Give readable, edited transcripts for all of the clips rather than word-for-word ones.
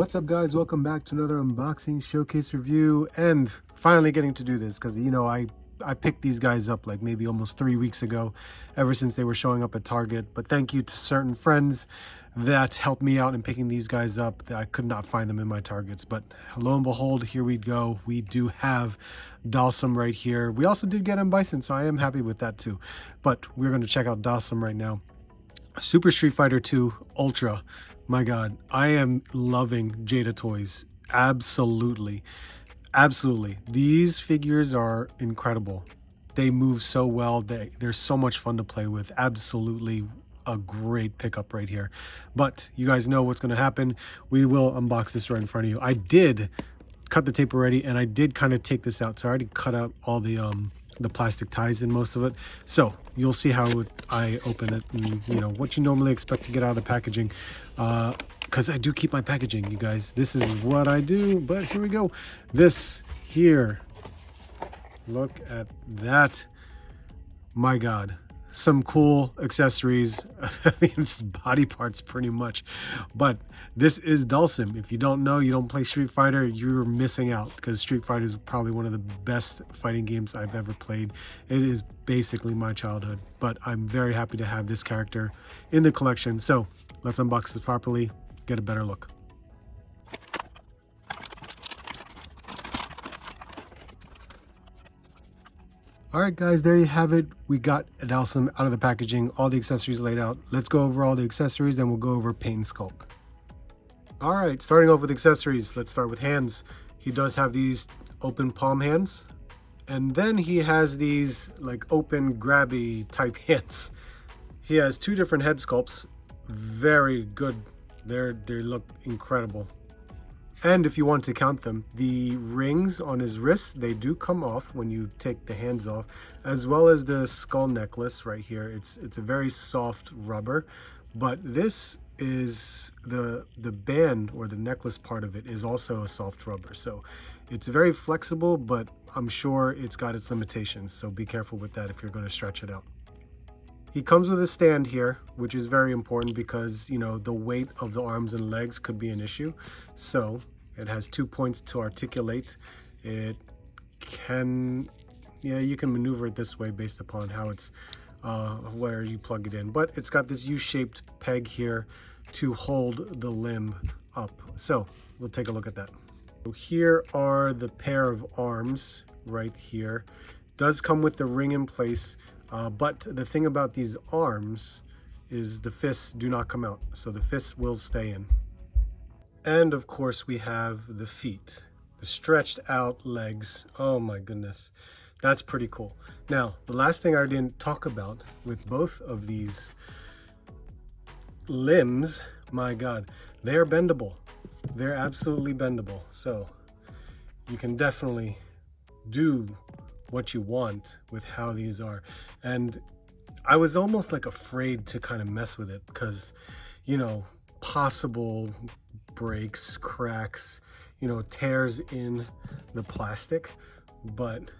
What's up, guys? Welcome back to another unboxing showcase review, and finally getting to do this because I picked these guys up like maybe almost 3 weeks ago, ever since they were showing up at Target. But thank you to certain friends that helped me out in picking these guys up. That I could not find them in my Targets, but lo and behold, here we go. We do have Dhalsim right here. We also did get him Bison, so I am happy with that too. But we're going to check out Dhalsim right now. Super Street Fighter 2 Ultra. My God, I am loving Jada toys. Absolutely. These figures are incredible. They move so well. They're so much fun to play with. Absolutely a great pickup right here. But you guys know what's going to happen. We will unbox this right in front of you. I did cut the tape already, and I did kind of take this out. So I already cut out all the plastic ties in most of it. So you'll see how I open it, and what you normally expect to get out of the packaging, because I do keep my packaging, you guys. This is what I do. But here we go. This here, look at that. My God, some cool accessories. I mean, it's body parts pretty much, but this is Dhalsim. If you don't know, you don't play Street Fighter, you're missing out, because Street Fighter is probably one of the best fighting games I've ever played. It is basically my childhood, but I'm very happy to have this character in the collection. So let's unbox this properly, get a better look. Alright guys, there you have it. We got Dhalsim out of the packaging, all the accessories laid out. Let's go over all the accessories, then we'll go over paint and sculpt. Alright, starting off with accessories, let's start with hands. He does have these open palm hands, and then he has these like open grabby type hands. He has two different head sculpts, very good. They look incredible. And if you want to count them, the rings on his wrists, they do come off when you take the hands off, as well as the skull necklace right here. It's a very soft rubber, but this is the band, or the necklace part of it, is also a soft rubber. So it's very flexible, but I'm sure it's got its limitations. So be careful with that if you're going to stretch it out. He comes with a stand here, which is very important because, the weight of the arms and legs could be an issue. So it has 2 points to articulate. It can, you can maneuver it this way based upon how it's, where you plug it in. But it's got this U-shaped peg here to hold the limb up. So we'll take a look at that. So here are the pair of arms right here. Does come with the ring in place. But the thing about these arms is the fists do not come out, so the fists will stay in. And of course we have the feet, the stretched out legs. Oh my goodness, that's pretty cool. Now, the last thing I didn't talk about with both of these limbs, my God, they're bendable. They're absolutely bendable. So you can definitely do what you want with how these are. And I was almost like afraid to kind of mess with it because, possible breaks, cracks, tears in the plastic, but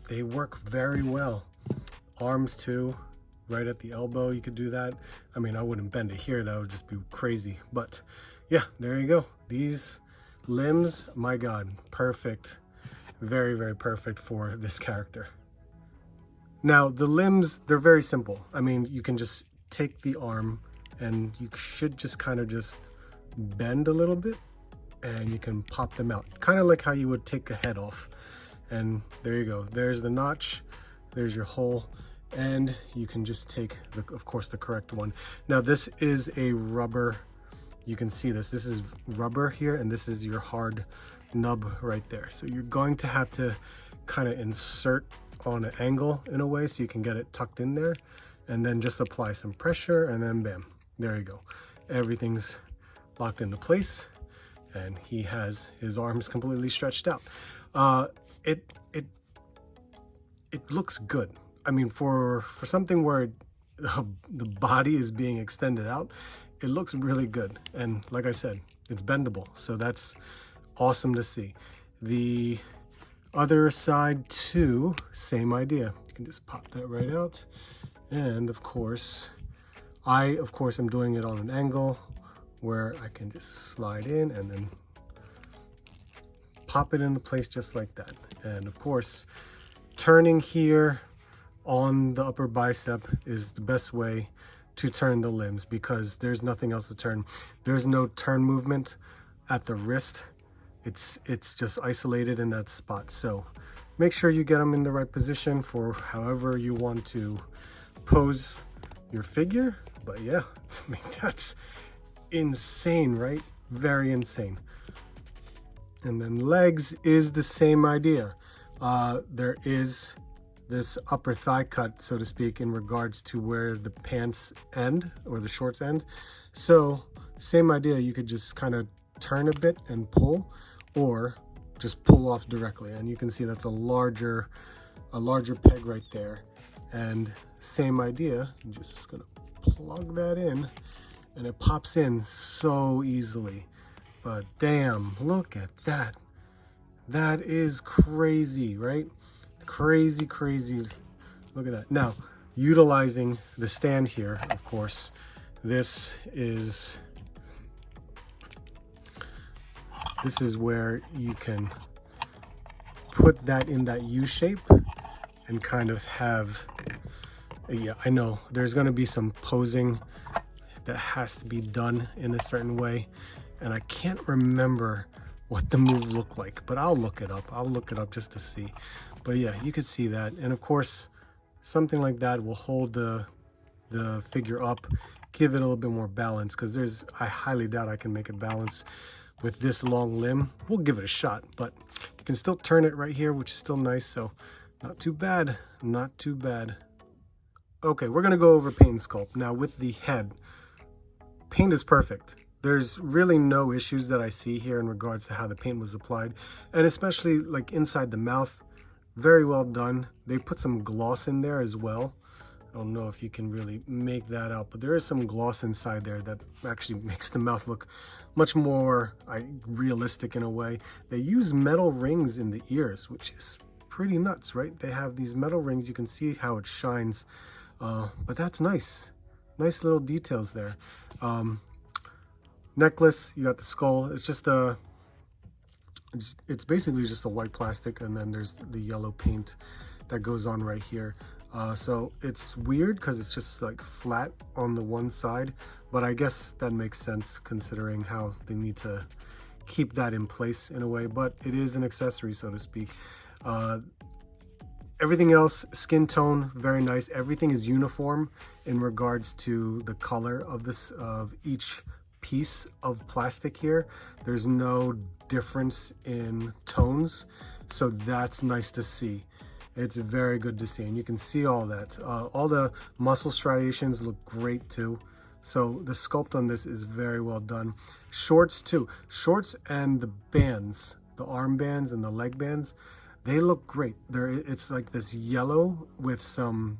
they work very well. Arms too, right at the elbow, you could do that. I mean, I wouldn't bend it here, that would just be crazy, but yeah, there you go. These limbs, my God, perfect. Very, very perfect for this character. Now, the limbs, they're very simple. I mean, you can just take the arm and you should just kind of just bend a little bit and you can pop them out. Kind of like how you would take a head off. And there you go. There's the notch. There's your hole. And you can just take, of course, the correct one. Now, this is a rubber. You can see this. This is rubber here, and this is your hard nub right there. So you're going to have to kind of insert on an angle in a way so you can get it tucked in there, and then just apply some pressure, and then bam, there you go. Everything's locked into place, and he has his arms completely stretched out. It looks good. I mean, for something where the body is being extended out, it looks really good. And like I said, it's bendable, so that's awesome to see. The other side too, same idea. You can just pop that right out. And of course, I am doing it on an angle where I can just slide in and then pop it into place just like that. And of course, turning here on the upper bicep is the best way to turn the limbs, because there's nothing else to turn. There's no turn movement at the wrist. It's just isolated in that spot. So make sure you get them in the right position for however you want to pose your figure. But yeah, I mean, that's insane, right? Very insane. And then legs is the same idea. There is this upper thigh cut, so to speak, in regards to where the pants end or the shorts end. So same idea, you could just kind of turn a bit and pull, or just pull off directly. And you can see that's a larger peg right there. And same idea, I'm just gonna plug that in and it pops in so easily. But damn, look at that. That is crazy, right? Crazy, crazy. Look at that. Now, utilizing the stand here, of course, this is where you can put that in that U shape and kind of have, yeah, I know there's going to be some posing that has to be done in a certain way, and I can't remember what the move looked like, but I'll look it up. I'll look it up just to see. But yeah, you could see that. And of course, something like that will hold the figure up, give it a little bit more balance, because I highly doubt I can make it balance with this long limb. We'll give it a shot, but you can still turn it right here, which is still nice. So not too bad, not too bad. Okay, we're gonna go over paint and sculpt. Now with the head, paint is perfect. There's really no issues that I see here in regards to how the paint was applied, and especially like inside the mouth, very well done. They put some gloss in there as well. I don't know if you can really make that out, but there is some gloss inside there that actually makes the mouth look much more realistic in a way. They use metal rings in the ears, which is pretty nuts, right? They have these metal rings. You can see how it shines, but that's nice. Nice little details there. Necklace, you got the skull. It's just it's basically just a white plastic, and then there's the yellow paint that goes on right here. So it's weird because it's just like flat on the one side, but I guess that makes sense considering how they need to keep that in place in a way. But it is an accessory, so to speak. Everything else, skin tone, very nice. Everything is uniform in regards to the color of each piece of plastic here. There's no difference in tones, so that's nice to see. It's very good to see, and you can see all that. All the muscle striations look great too. So the sculpt on this is very well done. Shorts too. Shorts and the bands, the arm bands and the leg bands, they look great. It's like this yellow with some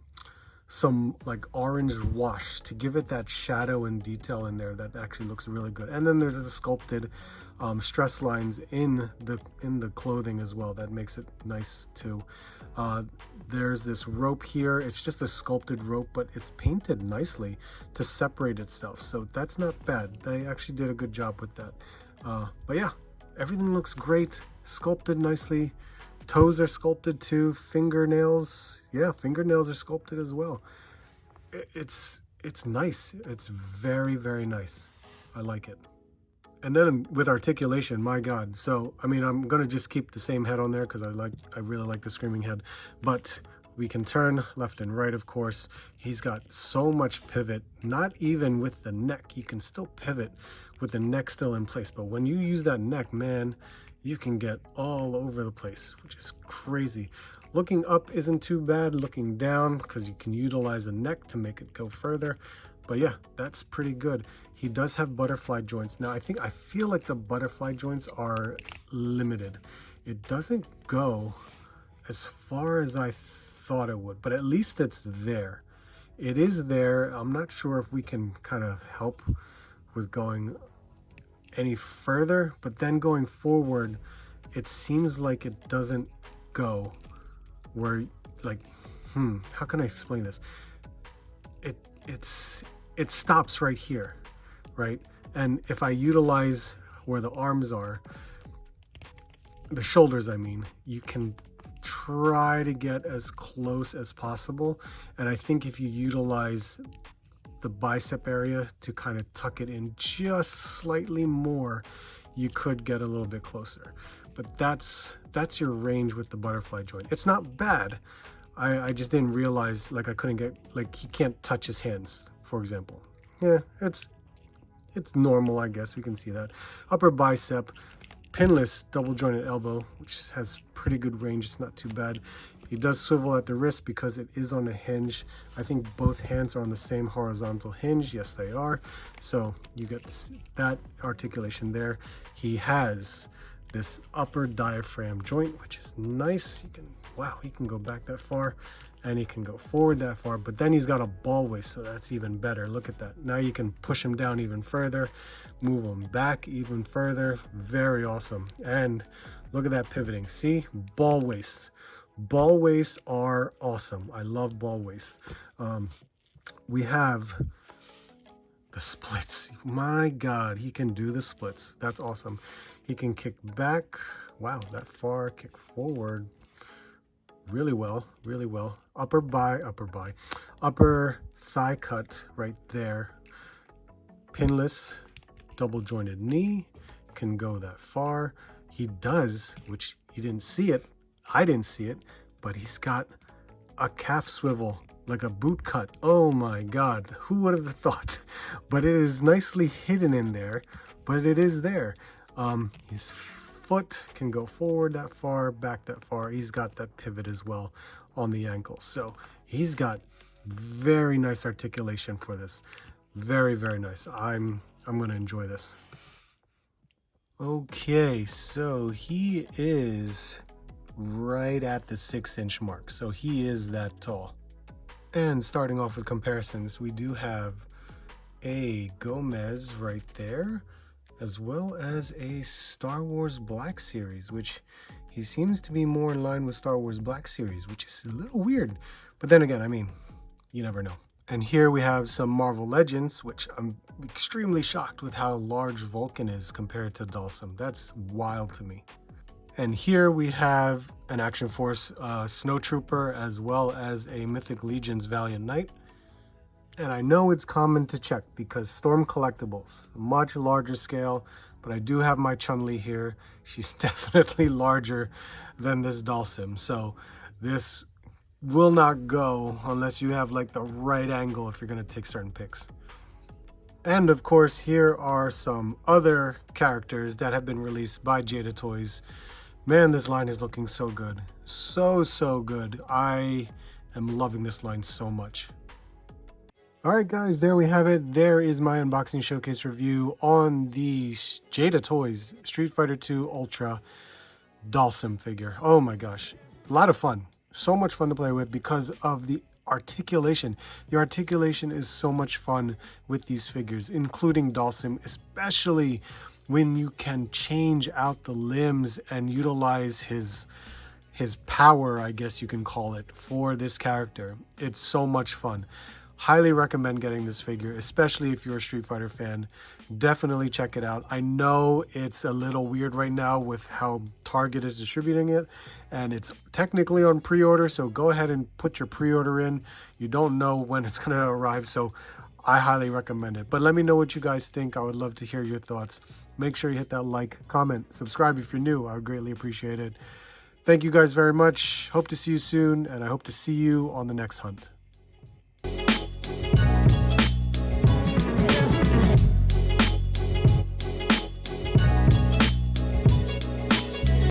like orange wash to give it that shadow and detail in there that actually looks really good. And then there's the sculpted stress lines in the clothing as well. That makes it nice too. There's this rope here. It's just a sculpted rope, but it's painted nicely to separate itself. So that's not bad. They actually did a good job with that. But yeah, everything looks great, sculpted nicely. Toes are sculpted too. Fingernails, yeah, fingernails are sculpted as well. It's nice. It's very, very nice. I like it. And then with articulation, my God. So I mean, I'm gonna just keep the same head on there because I really like the screaming head. But we can turn left and right, of course. He's got so much pivot. Not even with the neck, you can still pivot with the neck still in place. But when you use that neck, man, you can get all over the place, which is crazy. Looking up isn't too bad. Looking down, because you can utilize the neck to make it go further. But yeah, that's pretty good. He does have butterfly joints. Now, I feel like the butterfly joints are limited. It doesn't go as far as I thought it would, but at least it's there. It is there. I'm not sure if we can kind of help with going any further, but then going forward, it seems like it doesn't go where, like, how can I explain this? It stops right here, right? And if I utilize where the arms are, the shoulders, I mean, you can try to get as close as possible. And I think if you utilize the bicep area to kind of tuck it in just slightly more, you could get a little bit closer. But that's your range with the butterfly joint. It's not bad. I just didn't realize, like, I couldn't get, like, he can't touch his hands, for example. Yeah, it's normal, I guess. We can see that. Upper bicep, pinless double jointed elbow, which has pretty good range. It's not too bad. He does swivel at the wrist because it is on a hinge. I think both hands are on the same horizontal hinge. Yes, they are. So you get that articulation there. He has this upper diaphragm joint, which is nice. You can, wow, he can go back that far and he can go forward that far, but then he's got a ball waist, so that's even better. Look at that. Now you can push him down even further, move him back even further. Very awesome. And look at that pivoting. See, ball waist. Ball waists are awesome. I love ball waists. We have the splits. My God, he can do the splits. That's awesome. He can kick back. Wow, that far. Kick forward. Really well, really well. Upper thigh cut right there. Pinless, double jointed knee. Can go that far. He does, which you didn't see it. I didn't see it, but he's got a calf swivel, like a boot cut. Oh my God, who would have thought? But it is nicely hidden in there, but it is there. His foot can go forward that far, back that far. He's got that pivot as well on the ankle. So he's got very nice articulation for this. Very, very nice. I'm gonna enjoy this. Okay, so he is right at the 6-inch mark. So he is that tall. And starting off with comparisons, we do have a Gomez right there, as well as a Star Wars Black Series, which he seems to be more in line with Star Wars Black Series, which is a little weird. But then again, I mean, you never know. And here we have some Marvel Legends, which I'm extremely shocked with how large Vulcan is compared to Dhalsim. That's wild to me. And here we have an Action Force Snowtrooper, as well as a Mythic Legion's Valiant Knight. And I know it's common to check because Storm Collectibles, much larger scale, but I do have my Chun-Li here. She's definitely larger than this Dhalsim. So this will not go unless you have like the right angle if you're going to take certain pics. And of course, here are some other characters that have been released by Jada Toys. Man, this line is looking so good. So good. I am loving this line so much. Alright guys, there we have it. There is my unboxing showcase review on the Jada Toys Street Fighter 2 Ultra Dhalsim figure. Oh my gosh, a lot of fun. So much fun to play with because of the articulation. The articulation is so much fun with these figures, including Dhalsim, especially when you can change out the limbs and utilize his power, I guess you can call it, for this character. It's so much fun. Highly recommend getting this figure, especially if you're a Street Fighter fan. Definitely check it out. I know it's a little weird right now with how Target is distributing it, and it's technically on pre-order, so go ahead and put your pre-order in. You don't know when it's going to arrive, so I highly recommend it. But let me know what you guys think. I would love to hear your thoughts. Make sure you hit that like, comment, subscribe if you're new. I would greatly appreciate it. Thank you guys very much. Hope to see you soon, and I hope to see you on the next hunt.